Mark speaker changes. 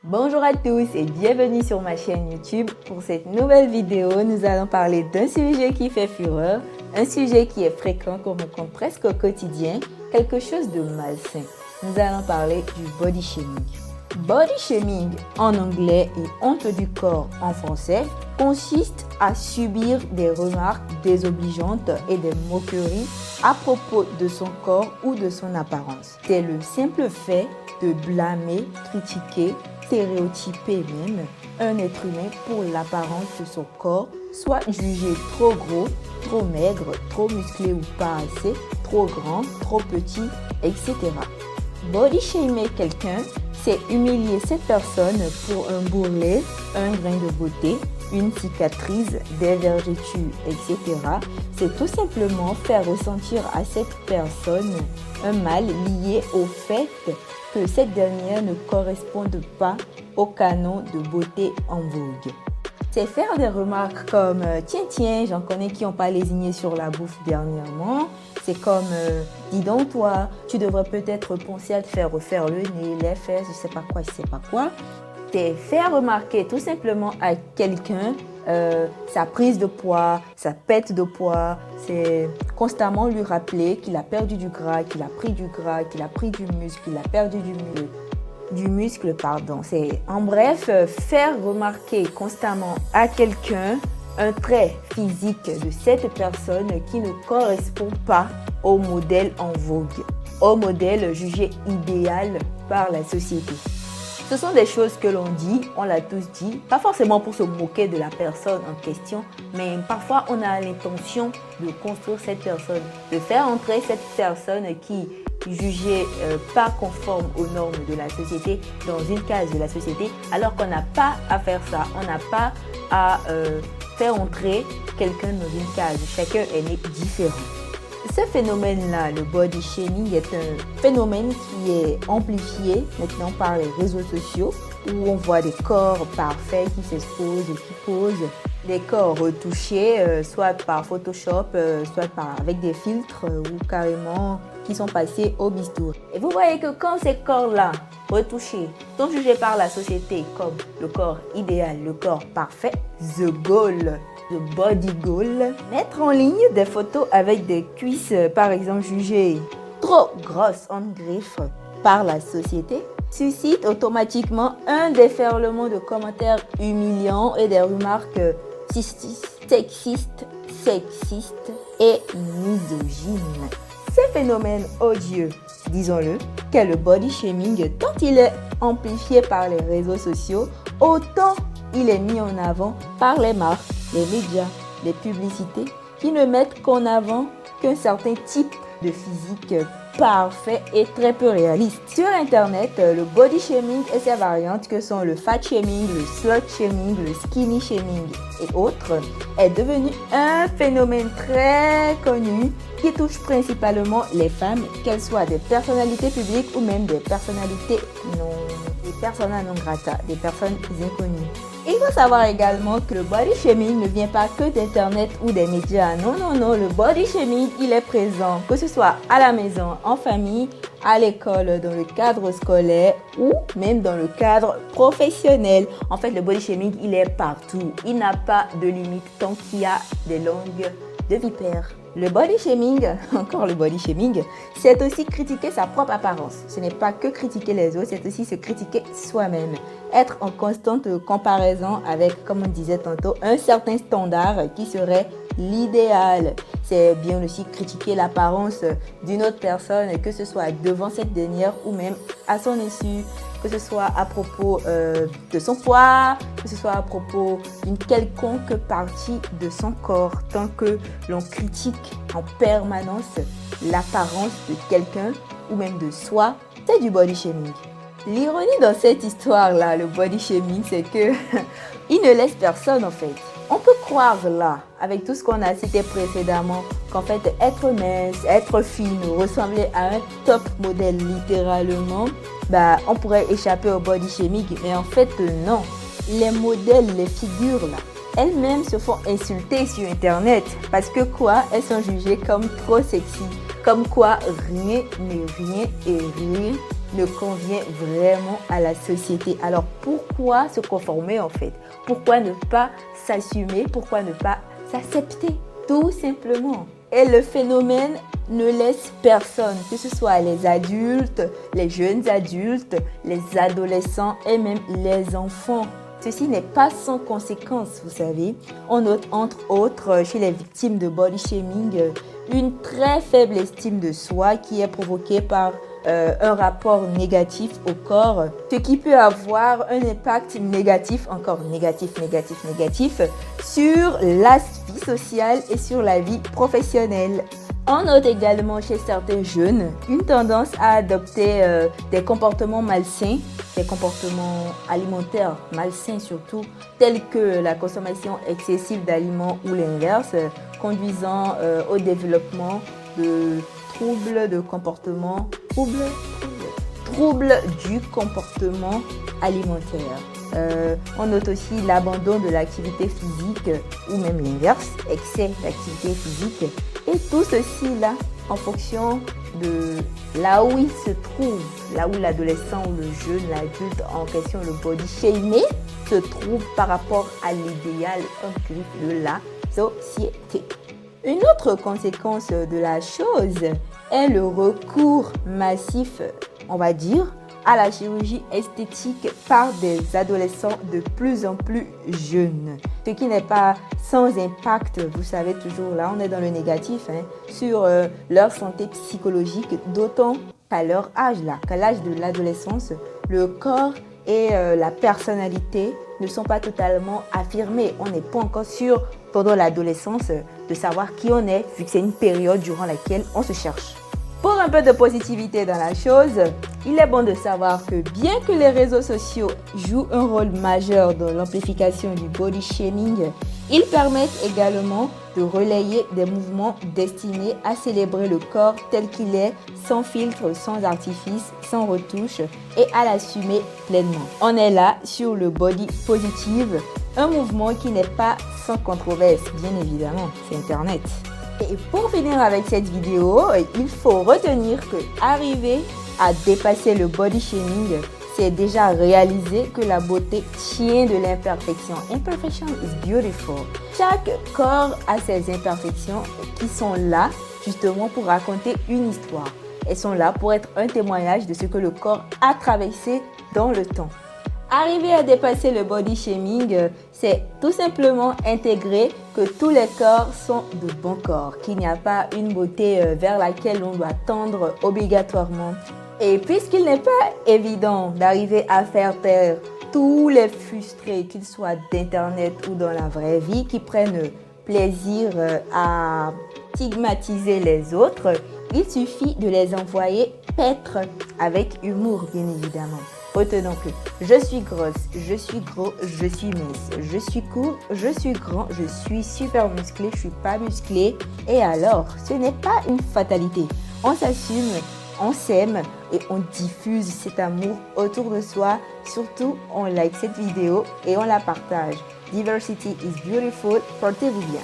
Speaker 1: Bonjour à tous et bienvenue sur ma chaîne YouTube. Pour cette nouvelle vidéo, nous allons parler d'un sujet qui fait fureur, un sujet qui est fréquent, qu'on rencontre presque au quotidien, quelque chose de malsain. Nous allons parler du body shaming. Body shaming en anglais et honte du corps en français consiste à subir des remarques désobligeantes et des moqueries à propos de son corps ou de son apparence. C'est le simple fait de blâmer, critiquer, stéréotyper même un être humain pour l'apparence de son corps, soit jugé trop gros, trop maigre, trop musclé ou pas assez, trop grand, trop petit, etc. Body shamer quelqu'un, c'est humilier cette personne pour un bourrelet, un grain de beauté, une cicatrice, des vergetures, etc. C'est tout simplement faire ressentir à cette personne un mal lié au fait que cette dernière ne corresponde pas au canon de beauté en vogue. C'est faire des remarques comme « Tiens, j'en connais qui n'ont pas lésiné sur la bouffe dernièrement ». C'est comme « Dis donc toi, tu devrais peut-être penser à te faire refaire le nez, les fesses, je sais pas quoi ». C'est faire remarquer tout simplement à quelqu'un sa prise de poids, sa perte de poids. C'est constamment lui rappeler qu'il a perdu du gras, qu'il a pris du gras, qu'il a pris du muscle, qu'il a perdu du muscle. C'est en bref faire remarquer constamment à quelqu'un un trait physique de cette personne qui ne correspond pas au modèle en vogue, au modèle jugé idéal par la société. Ce sont des choses que l'on dit, on l'a tous dit, pas forcément pour se moquer de la personne en question, mais parfois on a l'intention de construire cette personne, de faire entrer cette personne qui jugée pas conforme aux normes de la société dans une case de la société, alors qu'on n'a pas à faire ça, on n'a pas à faire entrer quelqu'un dans une case, chacun est né différent. Ce phénomène-là, le body shaming, est un phénomène qui est amplifié maintenant par les réseaux sociaux où on voit des corps parfaits qui s'exposent, qui posent, des corps retouchés, soit par Photoshop, soit avec des filtres ou carrément qui sont passés au bistouri. Et vous voyez que quand ces corps-là, retouchés, sont jugés par la société comme le corps idéal, le corps parfait, the goal, the body goal, mettre en ligne des photos avec des cuisses, par exemple, jugées trop grosses en griffe par la société, suscite automatiquement un déferlement de commentaires humiliants et des remarques sexistes et misogynes. Ce phénomène odieux, disons-le, qu'est le body shaming, tant il est amplifié par les réseaux sociaux, autant il est mis en avant par les marques, les médias, les publicités qui ne mettent qu'en avant qu'un certain type de physique parfait et très peu réaliste. Sur Internet, le body shaming et ses variantes que sont le fat shaming, le slut shaming, le skinny shaming et autres est devenu un phénomène très connu qui touche principalement les femmes, qu'elles soient des personnalités publiques ou même des personnalités des persona non grata, des personnes inconnues. Il faut savoir également que le body shaming ne vient pas que d'Internet ou des médias. Non, le body shaming, il est présent, que ce soit à la maison, en famille, à l'école, dans le cadre scolaire ou même dans le cadre professionnel. En fait, le body shaming, il est partout. Il n'a pas de limite tant qu'il y a des langues de vipère. Le body shaming, encore le body shaming, c'est aussi critiquer sa propre apparence. Ce n'est pas que critiquer les autres, c'est aussi se critiquer soi-même. Être en constante comparaison avec, comme on disait tantôt, un certain standard qui serait l'idéal. C'est bien aussi critiquer l'apparence d'une autre personne, que ce soit devant cette dernière ou même à son insu, que ce soit à propos de son poids, que ce soit à propos d'une quelconque partie de son corps, tant que l'on critique en permanence l'apparence de quelqu'un ou même de soi, c'est du body shaming. L'ironie dans cette histoire-là, le body shaming, c'est que il ne laisse personne en fait. On peut croire là, avec tout ce qu'on a cité précédemment, qu'en fait être mince, être fine, ressembler à un top modèle littéralement, on pourrait échapper au body shaming, mais en fait non. Les modèles, les figures là, elles-mêmes se font insulter sur Internet parce que elles sont jugées comme trop sexy, comme quoi rien n'est rien et rien ne convient vraiment à la société. Alors pourquoi se conformer en fait? Pourquoi ne pas s'assumer? Pourquoi ne pas s'accepter? Tout simplement. Et le phénomène ne laisse personne, que ce soit les adultes, les jeunes adultes, les adolescents et même les enfants. Ceci n'est pas sans conséquence, vous savez. On note entre autres chez les victimes de body shaming une très faible estime de soi qui est provoquée par un rapport négatif au corps, ce qui peut avoir un impact négatif, encore négatif, sur la vie sociale et sur la vie professionnelle. On note également chez certains jeunes une tendance à adopter des comportements malsains, des comportements alimentaires malsains surtout, tels que la consommation excessive d'aliments ou l'inverse, conduisant au développement de troubles du comportement alimentaire. On note aussi l'abandon de l'activité physique ou même l'inverse, excès d'activité physique. Et tout ceci là, en fonction de là où il se trouve, là où l'adolescent ou le jeune, l'adulte en question, le body shaming, se trouve par rapport à l'idéal de la société. Une autre conséquence de la chose est le recours massif, on va dire, à la chirurgie esthétique par des adolescents de plus en plus jeunes. Ce qui n'est pas sans impact, vous savez, toujours là, on est dans le négatif, sur leur santé psychologique, d'autant qu'à leur âge, là, qu'à l'âge de l'adolescence, le corps et la personnalité ne sont pas totalement affirmés. On n'est pas encore sûr pendant l'adolescence de savoir qui on est, vu que c'est une période durant laquelle on se cherche. Pour un peu de positivité dans la chose, il est bon de savoir que bien que les réseaux sociaux jouent un rôle majeur dans l'amplification du body shaming, ils permettent également de relayer des mouvements destinés à célébrer le corps tel qu'il est, sans filtre, sans artifice, sans retouche et à l'assumer pleinement. On est là sur le body positive, un mouvement qui n'est pas sans controverse, bien évidemment, c'est Internet. Et pour finir avec cette vidéo, il faut retenir que arriver à dépasser le body shaming, c'est déjà réaliser que la beauté tient de l'imperfection. Imperfection is beautiful. Chaque corps a ses imperfections qui sont là justement pour raconter une histoire. Elles sont là pour être un témoignage de ce que le corps a traversé dans le temps. Arriver à dépasser le body shaming, c'est tout simplement intégrer que tous les corps sont de bons corps, qu'il n'y a pas une beauté vers laquelle on doit tendre obligatoirement. Et puisqu'il n'est pas évident d'arriver à faire taire tous les frustrés, qu'ils soient d'internet ou dans la vraie vie, qui prennent plaisir à stigmatiser les autres, il suffit de les envoyer paître avec humour, bien évidemment. Retenons que je suis grosse, je suis gros, je suis mince, je suis court, je suis grand, je suis super musclé, je suis pas musclé. Et alors, ce n'est pas une fatalité. On s'assume, on s'aime et on diffuse cet amour autour de soi. Surtout, on like cette vidéo et on la partage. Diversity is beautiful. Portez-vous bien.